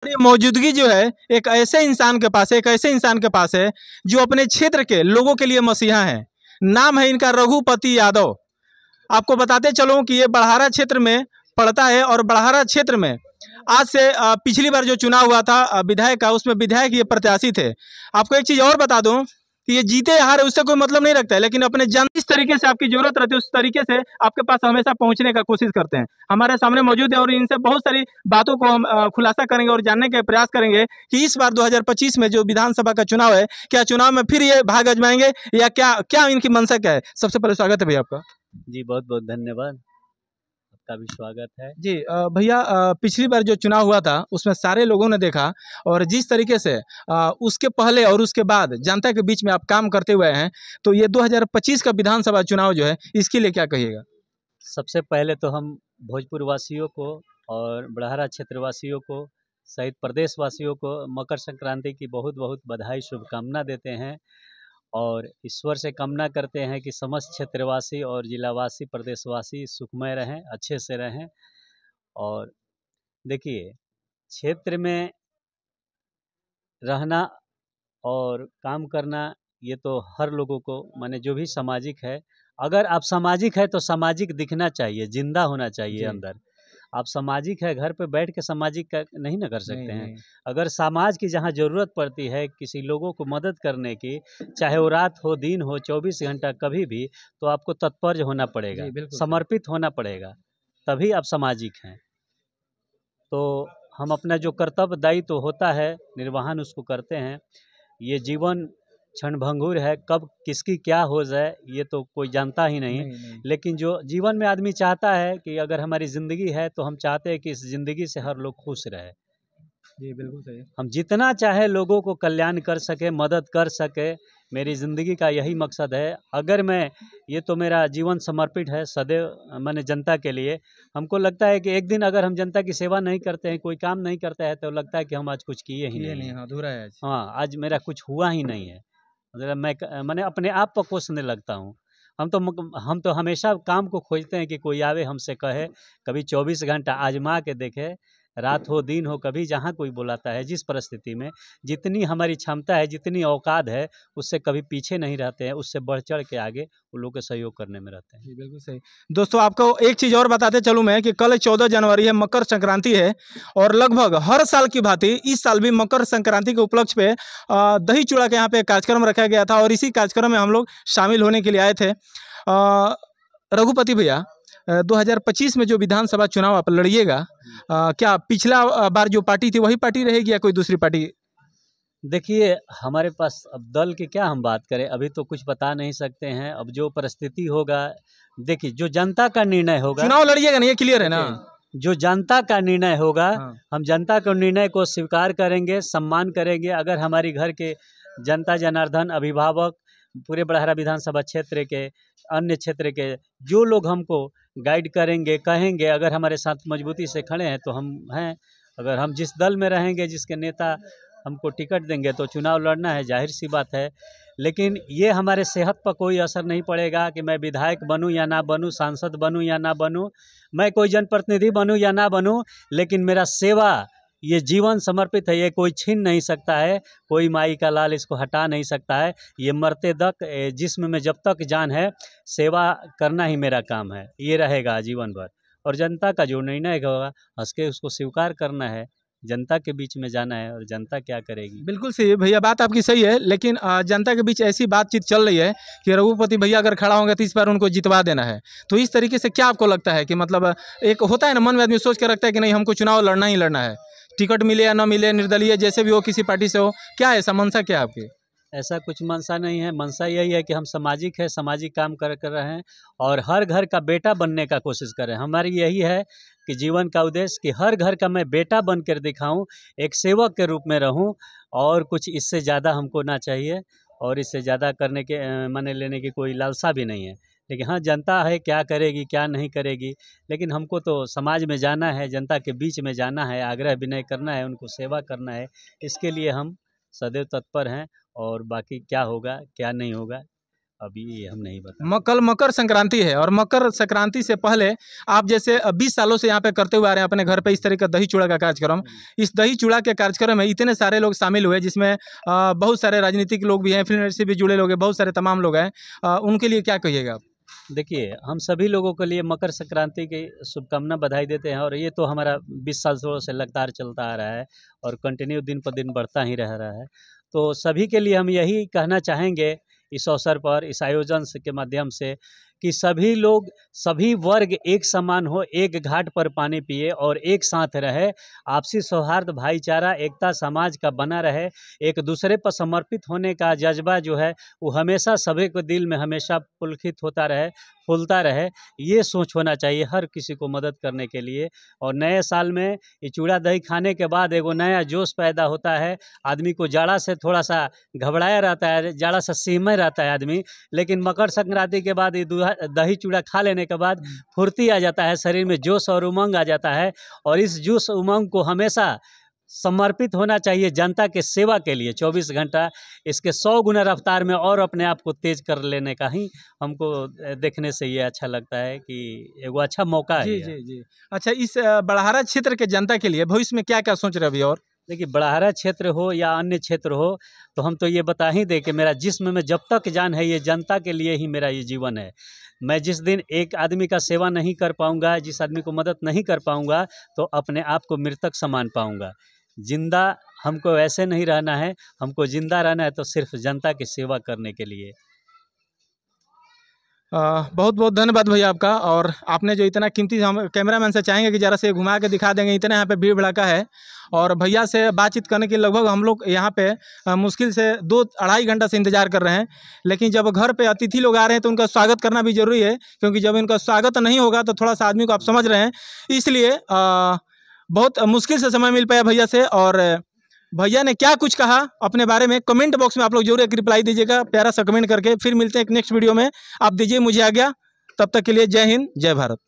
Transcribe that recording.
ये मौजूदगी जो है एक ऐसे इंसान के पास है, एक ऐसे इंसान के पास है जो अपने क्षेत्र के लोगों के लिए मसीहा है। नाम है इनका रघुपति यादव। आपको बताते चलूं कि ये बड़हारा क्षेत्र में पड़ता है और बड़हारा क्षेत्र में आज से पिछली बार जो चुनाव हुआ था विधायक का, उसमें विधायक ये प्रत्याशी थे। आपको एक चीज़ और बता दूं कि ये जीते हारे उससे कोई मतलब नहीं रखता है, लेकिन अपने जन जिस तरीके से आपकी जरूरत रहती है उस तरीके से आपके पास हमेशा पहुंचने का कोशिश करते हैं। हमारे सामने मौजूद है और इनसे बहुत सारी बातों को हम खुलासा करेंगे और जानने का प्रयास करेंगे कि इस बार 2025 में जो विधानसभा का चुनाव है, क्या चुनाव में फिर ये भाग आजमाएंगे या क्या क्या इनकी मंशा क्या है। सबसे पहले स्वागत है भैया आपका। जी बहुत बहुत धन्यवाद, आपका भी स्वागत है। जी भैया, पिछली बार जो चुनाव हुआ था उसमें सारे लोगों ने देखा और जिस तरीके से उसके पहले और उसके बाद जनता के बीच में आप काम करते हुए हैं, तो ये 2025 का विधानसभा चुनाव जो है इसके लिए क्या कहिएगा। सबसे पहले तो हम भोजपुर वासियों को और बड़हारा क्षेत्रवासियों को सहित प्रदेश वासियों को मकर संक्रांति की बहुत बहुत बधाई शुभकामना देते हैं और ईश्वर से कामना करते हैं कि समस्त क्षेत्रवासी और जिलावासी प्रदेशवासी सुखमय रहें, अच्छे से रहें। और देखिए, क्षेत्र में रहना और काम करना ये तो हर लोगों को, माने जो भी सामाजिक है, अगर आप सामाजिक है तो सामाजिक दिखना चाहिए, जिंदा होना चाहिए अंदर। आप सामाजिक है, घर पे बैठ के सामाजिक का नहीं ना कर सकते हैं। नहीं। अगर समाज की जहाँ ज़रूरत पड़ती है किसी लोगों को मदद करने की, चाहे वो रात हो दिन हो 24 घंटा कभी भी, तो आपको तत्पर होना पड़ेगा, जी, बिल्कुल। समर्पित होना पड़ेगा, तभी आप सामाजिक हैं। तो हम अपना जो कर्तव्य दायित्व होता है निर्वहन उसको करते हैं। ये जीवन क्षणभंगुर है, कब किसकी क्या हो जाए ये तो कोई जानता ही नहीं। लेकिन जो जीवन में आदमी चाहता है कि अगर हमारी ज़िंदगी है तो हम चाहते हैं कि इस ज़िंदगी से हर लोग खुश रहे। जी बिल्कुल सही। हम जितना चाहे लोगों को कल्याण कर सके, मदद कर सके, मेरी ज़िंदगी का यही मकसद है। अगर मैं ये तो मेरा जीवन समर्पित है सदैव मैंने जनता के लिए। हमको लगता है कि एक दिन अगर हम जनता की सेवा नहीं करते हैं, कोई काम नहीं करता है, तो लगता है कि हम आज कुछ किए ही नहीं हैं। अधूरा है आज। हाँ, आज मेरा कुछ हुआ ही नहीं है। मतलब मैंने अपने आप पर कोसने लगता हूँ। हम तो हमेशा काम को खोजते हैं कि कोई आवे हमसे कहे, कभी 24 घंटा आजमा के देखे, रात हो दिन हो, कभी जहाँ कोई बुलाता है, जिस परिस्थिति में जितनी हमारी क्षमता है, जितनी औकात है, उससे कभी पीछे नहीं रहते हैं, उससे बढ़ चढ़ के आगे उन लोगों के सहयोग करने में रहते हैं। जी बिल्कुल सही। दोस्तों आपको एक चीज़ और बताते चलूँ मैं कि कल 14 जनवरी है, मकर संक्रांति है और लगभग हर साल की भांति इस साल भी मकर संक्रांति के उपलक्ष्य पे दही चूड़ा के यहाँ पे कार्यक्रम रखा गया था और इसी कार्यक्रम में हम लोग शामिल होने के लिए आए थे। रघुपति भैया, 2025 में जो विधानसभा चुनाव आप लड़िएगा, क्या पिछला बार जो पार्टी थी वही पार्टी रहेगी या कोई दूसरी पार्टी। देखिए, हमारे पास अब दल की क्या हम बात करें, अभी तो कुछ बता नहीं सकते हैं। अब जो परिस्थिति होगा, देखिए जो जनता का निर्णय होगा, चुनाव लड़िएगा ना, ये क्लियर है ना। जो जनता का निर्णय होगा, हाँ। हम जनता के निर्णय को स्वीकार करेंगे, सम्मान करेंगे। अगर हमारी घर के जनता जनार्दन अभिभावक, पूरे बड़हारा विधानसभा क्षेत्र के अन्य क्षेत्र के जो लोग हमको गाइड करेंगे, कहेंगे, अगर हमारे साथ मजबूती से खड़े हैं तो हम हैं। अगर हम जिस दल में रहेंगे, जिसके नेता हमको टिकट देंगे, तो चुनाव लड़ना है, जाहिर सी बात है। लेकिन ये हमारे सेहत पर कोई असर नहीं पड़ेगा कि मैं विधायक बनूं या ना बनूं, सांसद बनूं या ना बनूं, मैं कोई जनप्रतिनिधि बनूं या ना बनूं, लेकिन मेरा सेवा ये जीवन समर्पित है, ये कोई छीन नहीं सकता है, कोई माई का लाल इसको हटा नहीं सकता है। ये मरते तक जिस्म में जब तक जान है, सेवा करना ही मेरा काम है, ये रहेगा जीवन भर। और जनता का जो निर्णय होगा, हंस के उसको स्वीकार करना है, जनता के बीच में जाना है और जनता क्या करेगी। बिल्कुल सही भैया, बात आपकी सही है, लेकिन जनता के बीच ऐसी बातचीत चल रही है कि रघुपति भैया अगर खड़ा होंगे तो इस बार उनको जितवा देना है। तो इस तरीके से क्या आपको लगता है कि मतलब एक होता है ना, मन में आदमी सोच के रखता है कि नहीं हमको चुनाव लड़ना ही लड़ना है, टिकट मिले या ना मिले, निर्दलीय जैसे भी हो, किसी पार्टी से हो, क्या है ऐसा मंशा क्या है आपकी। ऐसा कुछ मंशा नहीं है। मंशा यही है कि हम सामाजिक है, सामाजिक काम कर रहे हैं और हर घर का बेटा बनने का कोशिश करें। हमारी यही है कि जीवन का उद्देश्य कि हर घर का मैं बेटा बन कर दिखाऊँ, एक सेवक के रूप में रहूँ, और कुछ इससे ज़्यादा हमको ना चाहिए और इससे ज़्यादा करने के माने लेने की कोई लालसा भी नहीं है। लेकिन हाँ, जनता है क्या करेगी क्या नहीं करेगी, लेकिन हमको तो समाज में जाना है, जनता के बीच में जाना है, आग्रह विनय करना है, उनको सेवा करना है। इसके लिए हम सदैव तत्पर हैं और बाकी क्या होगा क्या नहीं होगा, अभी ये हम नहीं बता। कल मकर संक्रांति है और मकर संक्रांति से पहले आप जैसे 20 सालों से यहाँ पे करते हुए आ रहे हैं अपने घर पे इस तरह का दही चूड़ा का कार्यक्रम। इस दही चूड़ा के कार्यक्रम में इतने सारे लोग शामिल हुए, जिसमें बहुत सारे राजनीतिक लोग भी हैं, फिल्म से भी जुड़े लोग हैं, बहुत सारे तमाम लोग हैं, उनके लिए क्या कहिएगा आप? देखिए, हम सभी लोगों के लिए मकर संक्रांति की शुभकामना बधाई देते हैं। और ये तो हमारा 20 सालों से लगातार चलता आ रहा है और कंटिन्यू दिन पर दिन बढ़ता ही रह रहा है। तो सभी के लिए हम यही कहना चाहेंगे इस अवसर पर, इस आयोजन के माध्यम से, कि सभी लोग, सभी वर्ग एक समान हो, एक घाट पर पानी पिए और एक साथ रहे। आपसी सौहार्द, भाईचारा, एकता समाज का बना रहे। एक दूसरे पर समर्पित होने का जज्बा जो है वो हमेशा सभी के दिल में हमेशा पुलकित होता रहे, फूलता रहे। ये सोच होना चाहिए हर किसी को मदद करने के लिए। और नए साल में ये चूड़ा दही खाने के बाद एगो नया जोश पैदा होता है। आदमी को जाड़ा से थोड़ा सा घबराया रहता है, जाड़ा से सहमे रहता है आदमी, लेकिन मकर संक्रांति के बाद ये दही चूड़ा खा लेने के बाद फुर्ती आ जाता है, शरीर में जोश और उमंग आ जाता है। और इस जोश उमंग को हमेशा समर्पित होना चाहिए जनता के सेवा के लिए 24 घंटा। इसके 100 गुना रफ्तार में और अपने आप को तेज कर लेने का ही हमको देखने से ये अच्छा लगता है कि एगो अच्छा मौका है। जी जी जी। अच्छा, इस बड़हारा क्षेत्र के जनता के लिए भविष्य में क्या क्या सोच रहे अभी? और देखिए, बड़हारा क्षेत्र हो या अन्य क्षेत्र हो, तो हम तो ये बता ही दें कि मेरा जिस्म में जब तक जान है, ये जनता के लिए ही मेरा ये जीवन है। मैं जिस दिन एक आदमी का सेवा नहीं कर पाऊंगा, जिस आदमी को मदद नहीं कर पाऊंगा, तो अपने आप को मृतक समान पाऊंगा। जिंदा हमको ऐसे नहीं रहना है, हमको जिंदा रहना है तो सिर्फ जनता की सेवा करने के लिए। बहुत बहुत धन्यवाद भैया आपका। और आपने जो इतना कीमती, हम कैमरामैन से चाहेंगे कि ज़रा से घुमा के दिखा देंगे, इतना यहाँ पे भीड़ भड़का है। और भैया से बातचीत करने के लगभग हम लोग यहाँ पे मुश्किल से 2-2.5 घंटा से इंतज़ार कर रहे हैं। लेकिन जब घर पे अतिथि लोग आ रहे हैं तो उनका स्वागत करना भी ज़रूरी है, क्योंकि जब इनका स्वागत नहीं होगा तो थोड़ा सा आदमी को, आप समझ रहे हैं, इसलिए बहुत मुश्किल से समय मिल पाया भैया से। और भैया ने क्या कुछ कहा अपने बारे में कमेंट बॉक्स में आप लोग जरूर एक रिप्लाई दीजिएगा, प्यारा सा कमेंट करके। फिर मिलते हैं एक नेक्स्ट वीडियो में, आप दीजिए मुझे आज्ञा। तब तक के लिए जय हिंद, जय भारत।